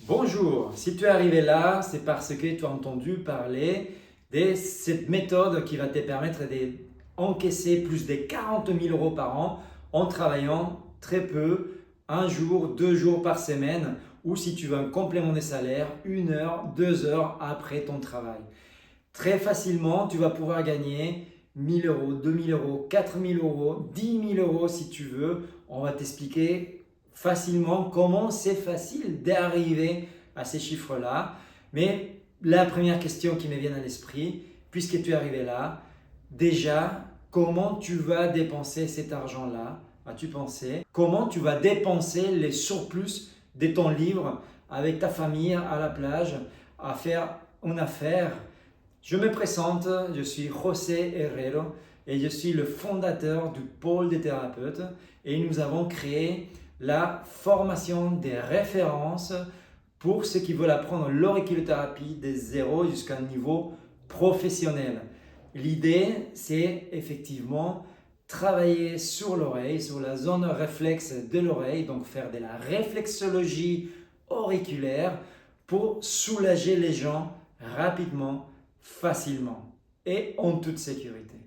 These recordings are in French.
Bonjour, si tu es arrivé là, c'est parce que tu as entendu parler de cette méthode qui va te permettre d'encaisser plus de 40 000 euros par an en travaillant très peu, un jour, 2 jours par semaine, ou si tu veux un complément de salaire, 1 heure, 2 heures après ton travail. Très facilement, tu vas pouvoir gagner 1000 euros, 2000 euros, 4000 euros, 10 000 euros si tu veux. On va t'expliquer facilement comment c'est facile d'arriver à ces chiffres-là. Mais la première question qui me vient à l'esprit, puisque tu es arrivé là, déjà, comment tu vas dépenser cet argent-là? As-tu pensé? Comment tu vas dépenser les surplus de ton livre avec ta famille à la plage, à faire une affaire? Je me présente, je suis José Herrero et je suis le fondateur du pôle des thérapeutes et nous avons créé la formation des références pour ceux qui veulent apprendre l'auriculothérapie de zéro jusqu'à un niveau professionnel. L'idée, c'est effectivement travailler sur l'oreille, sur la zone réflexe de l'oreille, donc faire de la réflexologie auriculaire pour soulager les gens rapidement, facilement et en toute sécurité.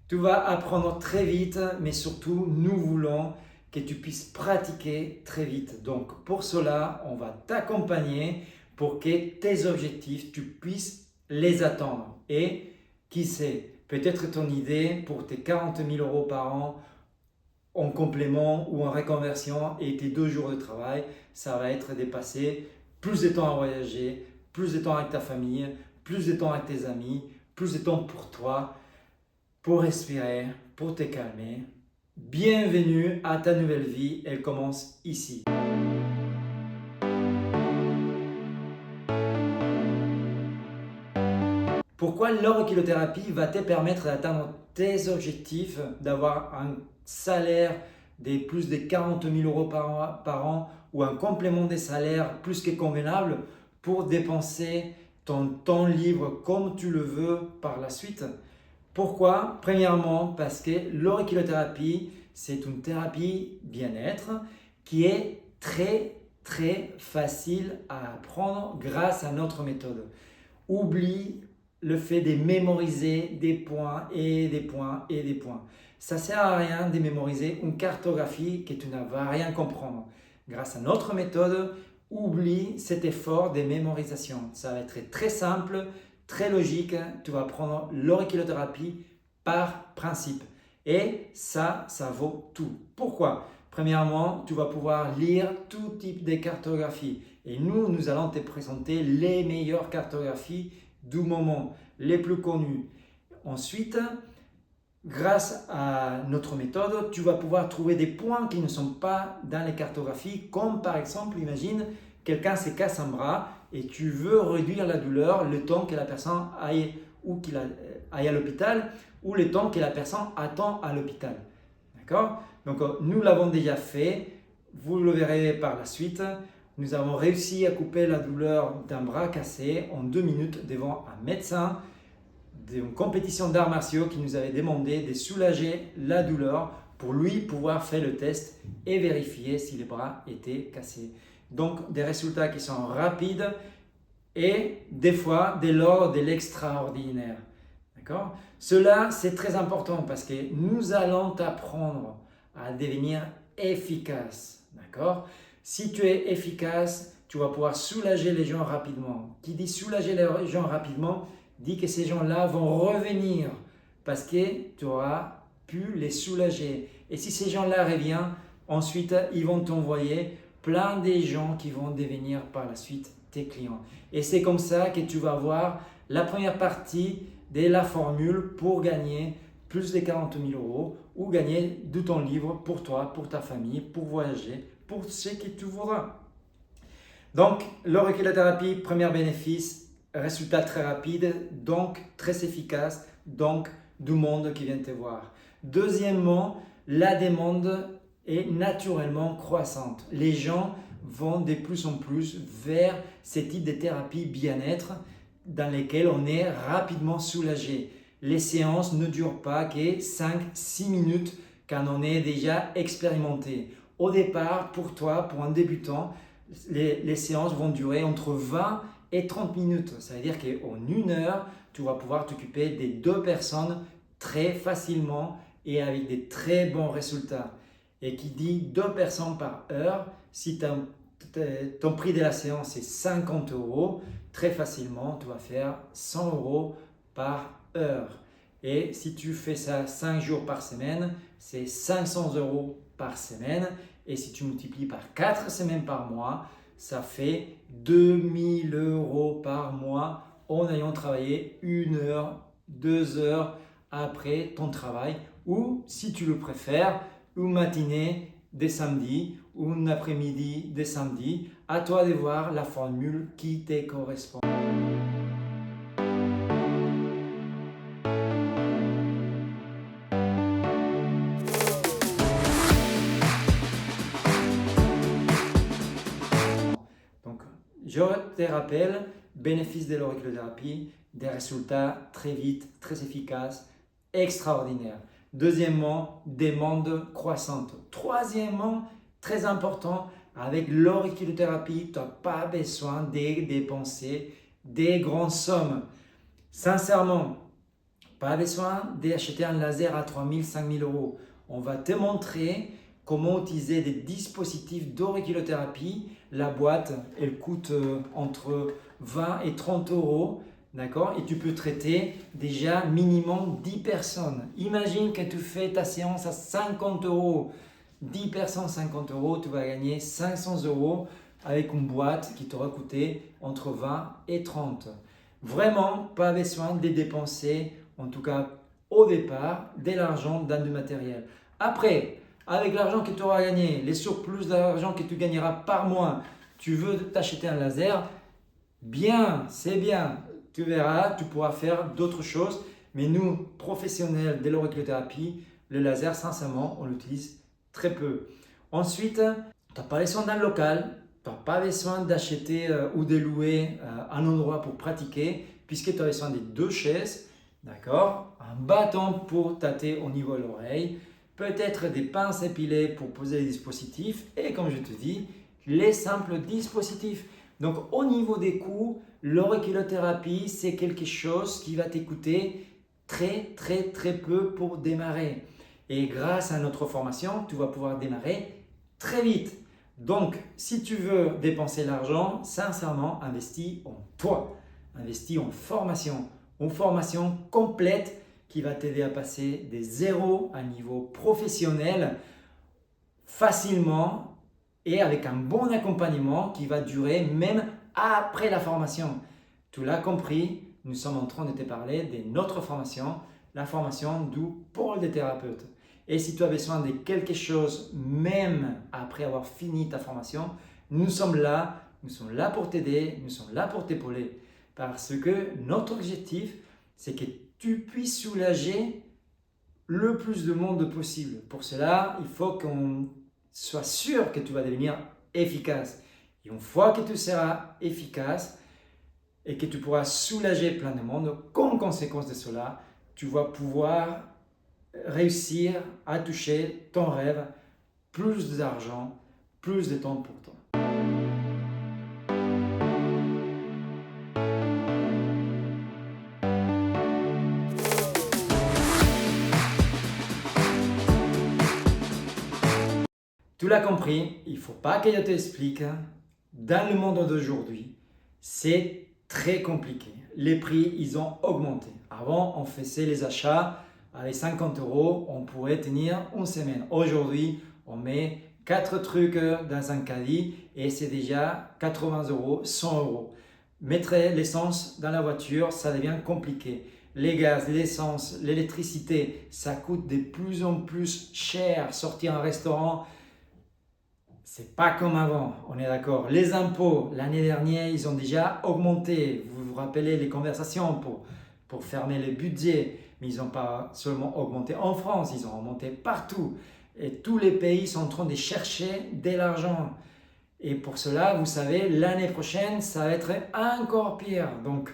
Tu vas apprendre très vite, mais surtout, nous voulons que tu puisses pratiquer très vite. Donc, pour cela, on va t'accompagner pour que tes objectifs, tu puisses les atteindre. Et qui sait, peut-être ton idée pour tes 40 000 euros par an en complément ou en reconversion et tes 2 jours de travail, ça va être de passer plus de temps à voyager, plus de temps avec ta famille, plus de temps avec tes amis, plus de temps pour toi, pour respirer, pour te calmer. Bienvenue à ta nouvelle vie, elle commence ici. Pourquoi l'auriculothérapie va te permettre d'atteindre tes objectifs, d'avoir un salaire de plus de 40 000 euros par an ou un complément des salaires plus que convenable pour dépenser ton temps libre comme tu le veux par la suite? Pourquoi? Premièrement, parce que l'auriculothérapie, c'est une thérapie bien-être qui est très facile à apprendre grâce à notre méthode. Oublie le fait de mémoriser des points et des points et des points. Ça ne sert à rien de mémoriser une cartographie que tu ne vas rien comprendre. Grâce à notre méthode, oublie cet effort de mémorisation. Ça va être très simple, très logique. Tu vas prendre l'auriculothérapie par principe. Et ça vaut tout. Pourquoi? Premièrement, tu vas pouvoir lire tout type de cartographie. Et nous allons te présenter les meilleures cartographies du moment, les plus connues. Ensuite, grâce à notre méthode, tu vas pouvoir trouver des points qui ne sont pas dans les cartographies, comme par exemple, imagine, quelqu'un se casse un bras et tu veux réduire la douleur le temps que la personne aille, aille à l'hôpital ou le temps que la personne attend à l'hôpital. D'accord? Donc, nous l'avons déjà fait, vous le verrez par la suite. Nous avons réussi à couper la douleur d'un bras cassé en 2 minutes devant un médecin d'une compétition d'arts martiaux qui nous avait demandé de soulager la douleur pour lui pouvoir faire le test et vérifier si les bras étaient cassés. Donc des résultats qui sont rapides et des fois de l'ordre de l'extraordinaire. D'accord? Cela, c'est très important parce que nous allons t'apprendre à devenir efficace. D'accord? Si tu es efficace, tu vas pouvoir soulager les gens rapidement. Qui dit soulager les gens rapidement, dit que ces gens-là vont revenir parce que tu auras pu les soulager. Et si ces gens-là reviennent, ensuite, ils vont t'envoyer plein de gens qui vont devenir par la suite tes clients. Et c'est comme ça que tu vas voir la première partie de la formule pour gagner plus de 40 000 euros ou gagner de ton livre pour toi, pour ta famille, pour voyager, pour ce que tu voudras. Donc, l'auriculothérapie, premier bénéfice, résultat très rapide, donc très efficace, donc du monde qui vient te voir. Deuxièmement, la demande est naturellement croissante. Les gens vont de plus en plus vers ce type de thérapie bien-être dans lesquelles on est rapidement soulagé. Les séances ne durent pas que 5-6 minutes quand on est déjà expérimenté. Au départ, pour toi, pour un débutant, les séances vont durer entre 20 et 30 minutes. Ça veut dire qu'en 1 heure, tu vas pouvoir t'occuper des 2 personnes très facilement et avec des très bons résultats. Et qui dit 2 personnes par heure, si ton prix de la séance est 50 euros, très facilement, tu vas faire 100 euros par heure. Et si tu fais ça 5 jours par semaine, c'est 500 euros par semaine. Et si tu multiplies par 4 semaines par mois, ça fait 2000 euros par mois en ayant travaillé 1 heure, 2 heures après ton travail. Ou si tu le préfères, une matinée des samedis ou un après-midi des samedis. À toi de voir la formule qui te correspond. Donc, je te rappelle, bénéfice de l'auriculothérapie, des résultats très vite, très efficaces, extraordinaires. Deuxièmement, demande croissante. Troisièmement, très important, avec l'auriculothérapie, tu n'as pas besoin de dépenser des grandes sommes. Sincèrement, pas besoin d'acheter un laser à 3 000, 5 000 euros. On va te montrer comment utiliser des dispositifs d'auriculothérapie. La boîte, elle coûte entre 20 et 30 euros. D'accord? Et tu peux traiter déjà minimum 10 personnes. Imagine que tu fais ta séance à 50 euros. 10 personnes, 50 euros, tu vas gagner 500 euros avec une boîte qui t'aura coûté entre 20 et 30. Vraiment, pas besoin de dépenser, en tout cas au départ, de l'argent dans du matériel. Après, avec l'argent que tu auras gagné, les surplus d'argent que tu gagneras par mois, tu veux t'acheter un laser, bien, c'est bien. Tu verras, tu pourras faire d'autres choses. Mais nous, professionnels de l'auriculothérapie, le laser, sincèrement, on l'utilise très peu. Ensuite, tu n'as pas besoin d'un local, tu n'as pas besoin d'acheter ou de louer un endroit pour pratiquer, puisque tu as besoin de 2 chaises, d'accord, un bâton pour tâter au niveau de l'oreille, peut-être des pinces épilées pour poser les dispositifs et comme je te dis, les simples dispositifs. Donc au niveau des coûts, l'auriculothérapie, c'est quelque chose qui va t'écouter très peu pour démarrer. Et grâce à notre formation, tu vas pouvoir démarrer très vite. Donc, si tu veux dépenser l'argent, sincèrement, investis en toi. Investis en formation. Une formation complète qui va t'aider à passer des zéros à un niveau professionnel facilement et avec un bon accompagnement qui va durer même après la formation. Tu l'as compris, nous sommes en train de te parler de notre formation, la formation du pôle des thérapeutes. Et si tu as besoin de quelque chose, même après avoir fini ta formation, nous sommes là pour t'aider, nous sommes là pour t'épauler. Parce que notre objectif, c'est que tu puisses soulager le plus de monde possible. Pour cela, il faut qu'on soit sûr que tu vas devenir efficace. Et une fois que tu seras efficace et que tu pourras soulager plein de monde, comme conséquence de cela, tu vas pouvoir réussir à toucher ton rêve, plus d'argent, plus de temps pour toi. Tu l'as compris, il ne faut pas que je t'explique. Dans le monde d'aujourd'hui, c'est très compliqué. Les prix, ils ont augmenté. Avant, on faisait les achats avec 50 euros, on pourrait tenir une semaine. Aujourd'hui, on met 4 trucs dans un caddie et c'est déjà 80 euros, 100 euros. Mettre l'essence dans la voiture, ça devient compliqué. Les gaz, l'essence, l'électricité, ça coûte de plus en plus cher. Sortir un restaurant, c'est pas comme avant, on est d'accord. Les impôts, l'année dernière, ils ont déjà augmenté. Vous vous rappelez les conversations pour fermer les budgets. Mais ils n'ont pas seulement augmenté en France, ils ont augmenté partout. Et tous les pays sont en train de chercher de l'argent. Et pour cela, vous savez, l'année prochaine, ça va être encore pire. Donc,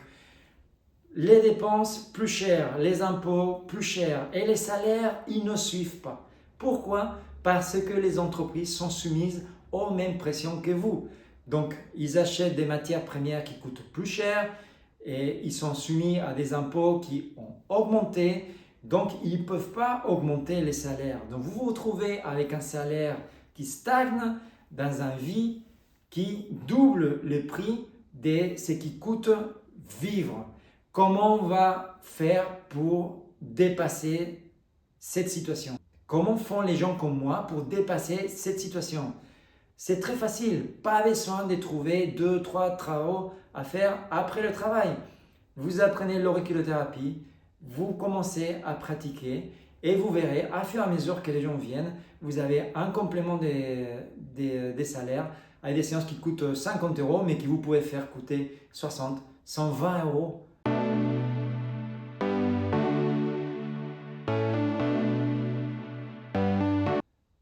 les dépenses plus chères, les impôts plus chers et les salaires, ils ne suivent pas. Pourquoi? Parce que les entreprises sont soumises aux mêmes pressions que vous. Donc, ils achètent des matières premières qui coûtent plus cher et ils sont soumis à des impôts qui ont augmenté. Donc, ils ne peuvent pas augmenter les salaires. Donc, vous vous retrouvez avec un salaire qui stagne dans une vie qui double le prix de ce qui coûte vivre. Comment on va faire pour dépasser cette situation? Comment font les gens comme moi pour dépasser cette situation? C'est très facile, pas besoin de trouver 2-3 travaux à faire après le travail. Vous apprenez l'auriculothérapie, vous commencez à pratiquer et vous verrez, à fur et à mesure que les gens viennent, vous avez un complément des salaires avec des séances qui coûtent 50 euros mais qui vous pouvez faire coûter 60, 120 euros.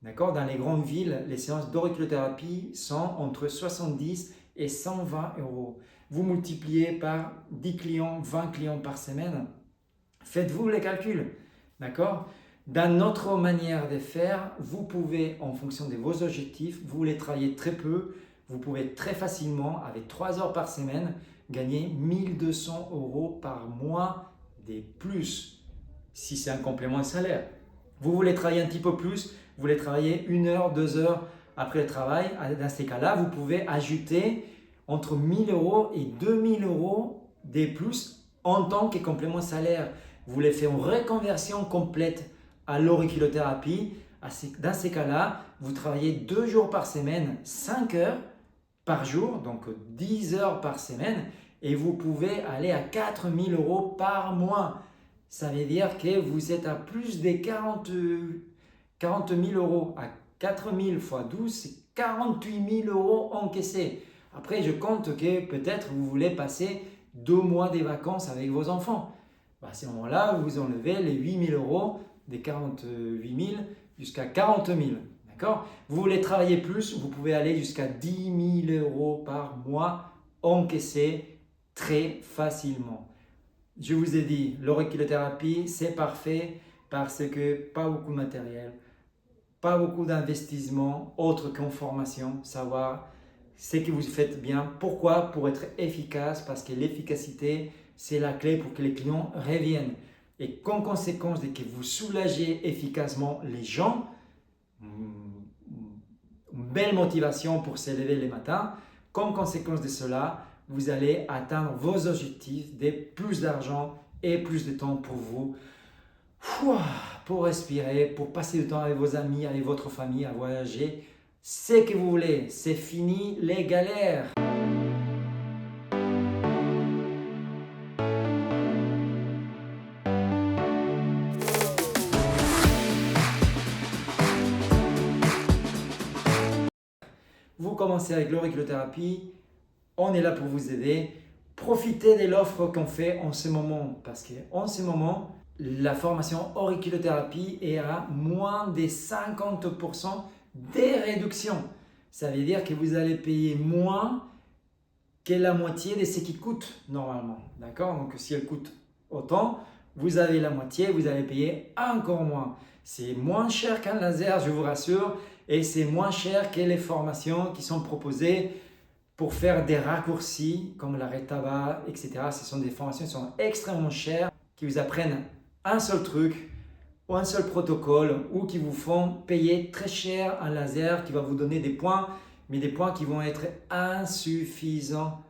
D'accord? Dans les grandes villes, les séances d'auriculothérapie sont entre 70 et 120 euros. Vous multipliez par 10 clients, 20 clients par semaine. Faites-vous les calculs. D'accord? Dans notre manière de faire, vous pouvez, en fonction de vos objectifs, vous voulez travailler très peu, vous pouvez très facilement, avec 3 heures par semaine, gagner 1200 euros par mois de plus, si c'est un complément de salaire. Vous voulez travailler un petit peu plus, vous voulez travailler 1 heure, 2 heures après le travail. Dans ces cas-là, vous pouvez ajouter entre 1000 euros et 2000 euros de plus en tant que complément de salaire. Vous voulez faire une reconversion complète à l'auriculothérapie. Dans ces cas-là, vous travaillez 2 jours par semaine, 5 heures par jour, donc 10 heures par semaine, et vous pouvez aller à 4000 euros par mois. Ça veut dire que vous êtes à plus de 40 000 euros. À 4 000 fois 12, c'est 48 000 euros encaissés. Après, je compte que peut-être vous voulez passer 2 mois des vacances avec vos enfants. À ce moment-là, vous enlevez les 8 000 euros des 48 000 jusqu'à 40 000. D'accord? Vous voulez travailler plus, vous pouvez aller jusqu'à 10 000 euros par mois encaissés très facilement. Je vous ai dit, l'auriculothérapie, c'est parfait parce que pas beaucoup de matériel, pas beaucoup d'investissement autre qu'en formation, savoir ce que vous faites bien. Pourquoi? Pour être efficace, parce que l'efficacité, c'est la clé pour que les clients reviennent. Et qu'en conséquence de que vous soulagez efficacement les gens, une belle motivation pour se lever les matins, comme conséquence de cela, vous allez atteindre vos objectifs de plus d'argent et plus de temps pour vous, pour respirer, pour passer du temps avec vos amis, avec votre famille, à voyager. C'est que vous voulez, c'est fini les galères. Vous commencez avec l'auriculothérapie, on est là pour vous aider. Profitez de l'offre qu'on fait en ce moment parce qu'en ce moment, la formation auriculothérapie est à moins de 50% des réductions. Ça veut dire que vous allez payer moins que la moitié de ce qui coûte normalement. D'accord? Donc si elle coûte autant, vous avez la moitié, vous allez payer encore moins. C'est moins cher qu'un laser, je vous rassure, et c'est moins cher que les formations qui sont proposées pour faire des raccourcis comme l'arrêt tabac, etc. Ce sont des formations qui sont extrêmement chères, qui vous apprennent un seul truc ou un seul protocole ou qui vous font payer très cher un laser qui va vous donner des points, mais des points qui vont être insuffisants.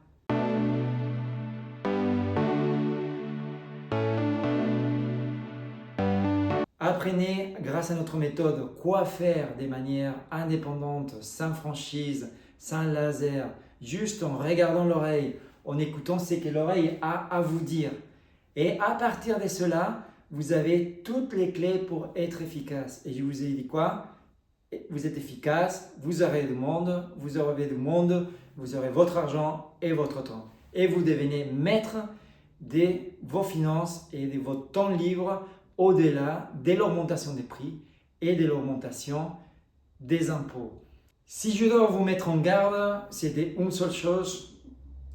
Apprenez grâce à notre méthode quoi faire de manière indépendante, sans franchise, sans laser, juste en regardant l'oreille, en écoutant ce que l'oreille a à vous dire. Et à partir de cela, vous avez toutes les clés pour être efficace. Et je vous ai dit quoi? Vous êtes efficace, vous aurez du monde, vous aurez votre argent et votre temps. Et vous devenez maître de vos finances et de votre temps libre au-delà de l'augmentation des prix et de l'augmentation des impôts. Si je dois vous mettre en garde, c'était une seule chose,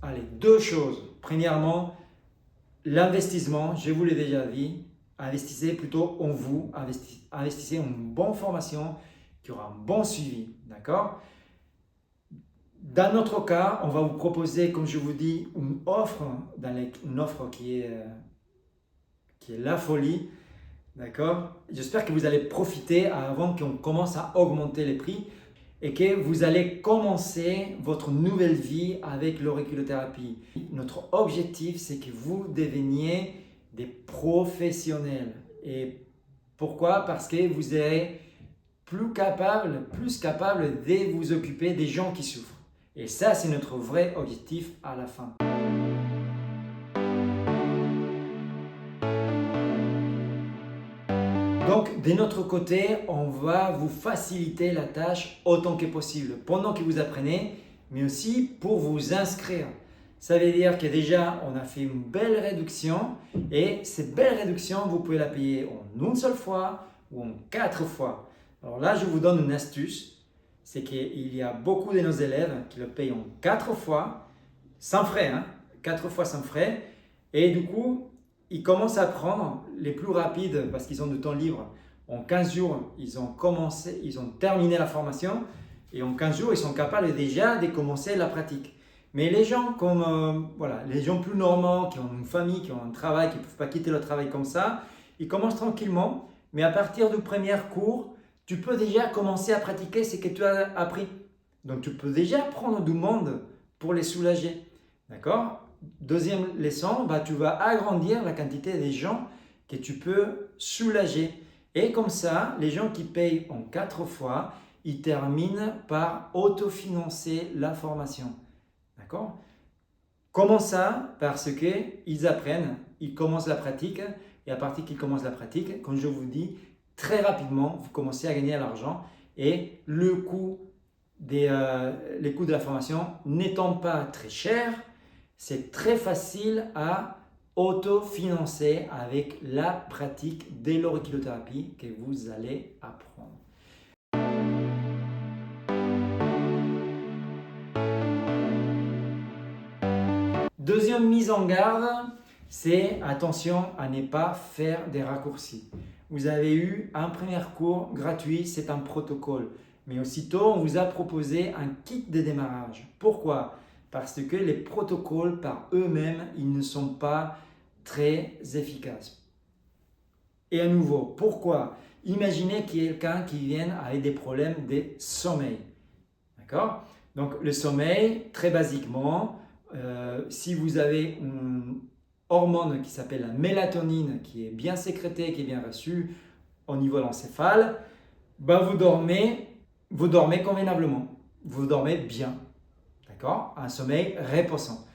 allez, 2 choses. Premièrement, l'investissement, je vous l'ai déjà dit, investissez plutôt en vous, investissez en une bonne formation qui aura un bon suivi, d'accord? Dans notre cas, on va vous proposer, comme je vous dis, une offre qui est la folie. D'accord? J'espère que vous allez profiter avant qu'on commence à augmenter les prix et que vous allez commencer votre nouvelle vie avec l'auriculothérapie. Notre objectif, c'est que vous deveniez des professionnels. Et pourquoi? Parce que vous serez plus capable de vous occuper des gens qui souffrent. Et ça, c'est notre vrai objectif à la fin. Donc, de notre côté, on va vous faciliter la tâche autant que possible pendant que vous apprenez, mais aussi pour vous inscrire. Ça veut dire que déjà, on a fait une belle réduction et cette belle réduction, vous pouvez la payer en une seule fois ou en 4 fois. Alors là, je vous donne une astuce, c'est qu'il y a beaucoup de nos élèves qui le payent en 4 fois, sans frais, 4 fois sans frais, et du coup, ils commencent à prendre les plus rapides parce qu'ils ont du temps libre. En 15 jours, ils ont terminé la formation et en 15 jours, ils sont capables déjà de commencer la pratique. Mais les gens les gens plus normaux, qui ont une famille, qui ont un travail, qui ne peuvent pas quitter le travail comme ça, ils commencent tranquillement, mais à partir du premier cours, tu peux déjà commencer à pratiquer ce que tu as appris. Donc tu peux déjà prendre du monde pour les soulager. D'accord? Deuxième leçon, tu vas agrandir la quantité des gens que tu peux soulager. Et comme ça, les gens qui payent en 4 fois, ils terminent par autofinancer la formation. D'accord? Comment ça? Parce qu'ils apprennent, ils commencent la pratique, et à partir qu'ils commencent la pratique, comme je vous dis, très rapidement, vous commencez à gagner de l'argent et les coûts de la formation n'étant pas très chers, c'est très facile à autofinancer avec la pratique de l'auriculothérapie que vous allez apprendre. Deuxième mise en garde, c'est attention à ne pas faire des raccourcis. Vous avez eu un premier cours gratuit, c'est un protocole. Mais aussitôt, on vous a proposé un kit de démarrage. Pourquoi? Parce que les protocoles par eux-mêmes, ils ne sont pas très efficaces. Et à nouveau, pourquoi? Imaginez quelqu'un qui vient avec des problèmes de sommeil. D'accord? Donc le sommeil, très basiquement, si vous avez une hormone qui s'appelle la mélatonine, qui est bien sécrétée, qui est bien reçue au niveau de l'encéphale, vous dormez convenablement, vous dormez bien, d'accord? Un sommeil reposant.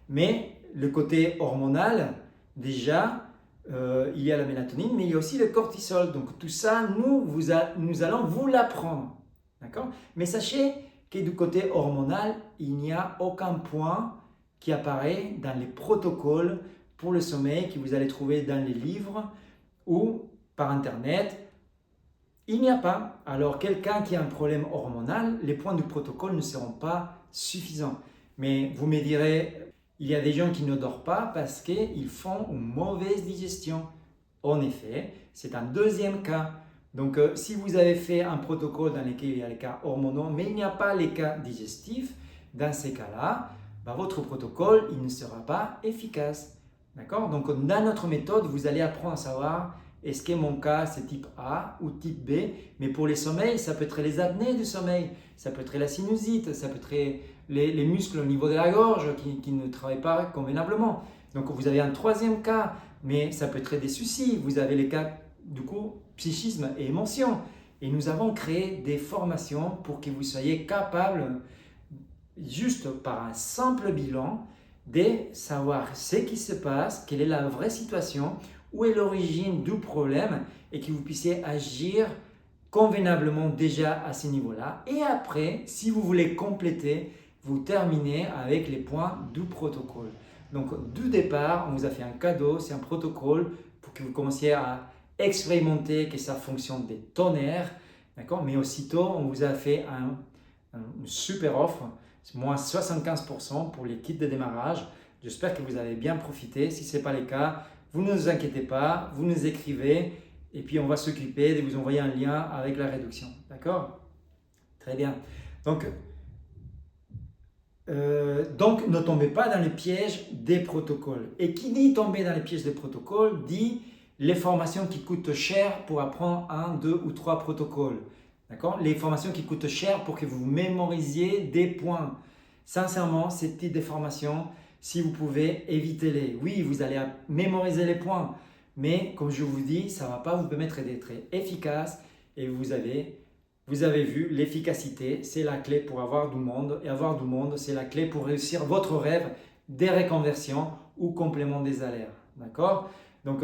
Mais le côté hormonal, déjà, il y a la mélatonine, mais il y a aussi le cortisol. Donc tout ça, nous allons vous l'apprendre, d'accord? Mais sachez que du côté hormonal, il n'y a aucun point qui apparaît dans les protocoles pour le sommeil que vous allez trouver dans les livres ou par Internet. Il n'y a pas. Alors, quelqu'un qui a un problème hormonal, les points du protocole ne seront pas suffisants. Mais vous me direz, il y a des gens qui ne dorment pas parce qu'ils font une mauvaise digestion. En effet, c'est un deuxième cas. Donc, si vous avez fait un protocole dans lequel il y a les cas hormonaux, mais il n'y a pas les cas digestifs, dans ces cas-là, votre protocole il ne sera pas efficace. D'accord? Donc, dans notre méthode, vous allez apprendre à savoir est-ce que mon cas c'est type A ou type B. Mais pour les sommeils, ça peut être les apnées du sommeil, ça peut être la sinusite, ça peut être les muscles au niveau de la gorge qui ne travaillent pas convenablement. Donc, vous avez un troisième cas, mais ça peut être des soucis. Vous avez les cas, du coup, psychisme et émotion. Et nous avons créé des formations pour que vous soyez capables, juste par un simple bilan, de savoir ce qui se passe, quelle est la vraie situation, où est l'origine du problème et que vous puissiez agir convenablement déjà à ce niveau-là. Et après, si vous voulez compléter, vous terminez avec les points du protocole. Donc, du départ, on vous a fait un cadeau, c'est un protocole pour que vous commenciez à expérimenter que ça fonctionne des tonnerres. D'accord? Mais aussitôt, on vous a fait une super offre, moins 75% pour les kits de démarrage. J'espère que vous avez bien profité. Si ce n'est pas le cas, vous ne vous inquiétez pas, vous nous écrivez et puis on va s'occuper de vous envoyer un lien avec la réduction. D'accord? Très bien. Donc, Donc, ne tombez pas dans les pièges des protocoles. Et qui dit tomber dans les pièges des protocoles, dit les formations qui coûtent cher pour apprendre 1, 2 ou 3 protocoles. D'accord? Les formations qui coûtent cher pour que vous mémorisiez des points. Sincèrement, ces types de formations, si vous pouvez, évitez-les. Oui, vous allez mémoriser les points, mais comme je vous dis, ça ne va pas vous permettre d'être efficace et vous avez vu, l'efficacité, c'est la clé pour avoir du monde. Et avoir du monde, c'est la clé pour réussir votre rêve des reconversions ou complément des salaires. D'accord? Donc,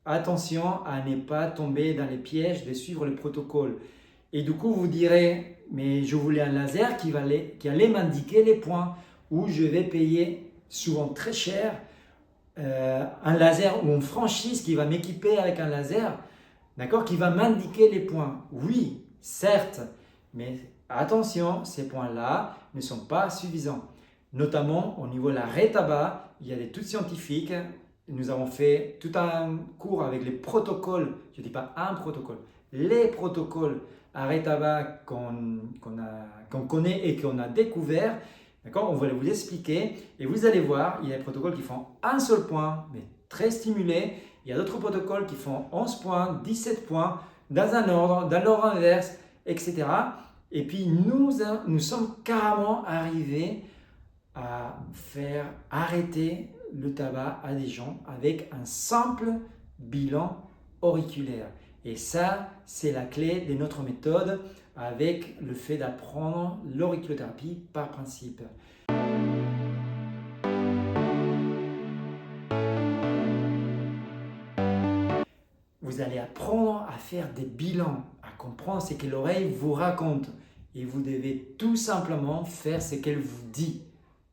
attention à ne pas tomber dans les pièges de suivre le protocole. Et du coup, vous direz, mais je voulais un laser qui allait m'indiquer les points où je vais payer souvent très cher un laser ou une franchise qui va m'équiper avec un laser, d'accord, qui va m'indiquer les points. Oui, certes, mais attention, ces points-là ne sont pas suffisants. Notamment au niveau de la rétaba, il y a des études scientifiques. Nous avons fait tout un cours avec les protocoles, je ne dis pas un protocole, les protocoles à rétaba qu'on connaît et qu'on a découvert. D'accord, on va vous expliquer et vous allez voir, il y a des protocoles qui font un seul point, mais très stimulé. Il y a d'autres protocoles qui font 11 points, 17 points, dans un ordre, dans l'ordre inverse, etc. Et puis nous sommes carrément arrivés à faire arrêter le tabac à des gens avec un simple bilan auriculaire. Et ça, c'est la clé de notre méthode avec le fait d'apprendre l'auriculothérapie par principe. Vous allez apprendre à faire des bilans, à comprendre ce que l'oreille vous raconte. Et vous devez tout simplement faire ce qu'elle vous dit.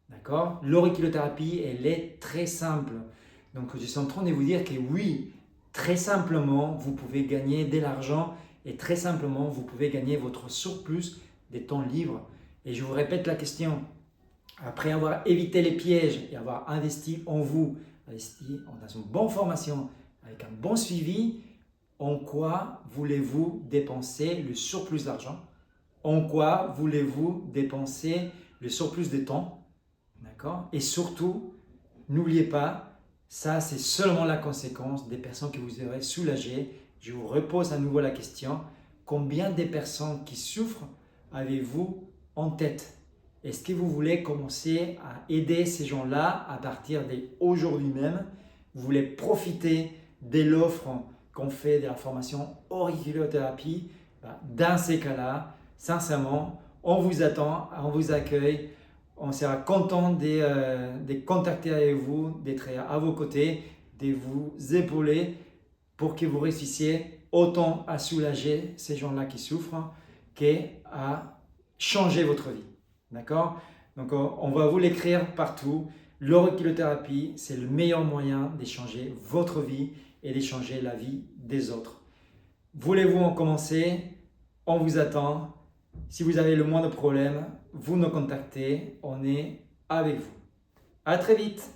D'accord? L'auriculothérapie, elle est très simple. Donc, je suis en train de vous dire que oui, très simplement, vous pouvez gagner de l'argent et très simplement, vous pouvez gagner votre surplus des temps libres. Et je vous répète la question. Après avoir évité les pièges et avoir investi en vous, investi dans une bonne formation, avec un bon suivi, en quoi voulez-vous dépenser le surplus d'argent? En quoi voulez-vous dépenser le surplus de temps? D'accord? Et surtout, n'oubliez pas, ça c'est seulement la conséquence des personnes que vous aurez soulagées. Je vous repose à nouveau la question, combien de personnes qui souffrent avez-vous en tête? Est-ce que vous voulez commencer à aider ces gens-là à partir d'aujourd'hui même? Vous voulez profiter de l'offre qu'on fait de la formation auriculothérapie? Dans ces cas-là, sincèrement, on vous attend, on vous accueille. On sera content de contacter avec vous, d'être à vos côtés, de vous épauler pour que vous réussissiez autant à soulager ces gens-là qui souffrent qu'à changer votre vie. D'accord? Donc, on va vous l'écrire partout. L'auriculothérapie, c'est le meilleur moyen d'échanger votre vie et d'échanger la vie des autres. Voulez-vous en commencer? On vous attend. Si vous avez le moindre problème, vous nous contactez. On est avec vous. À très vite!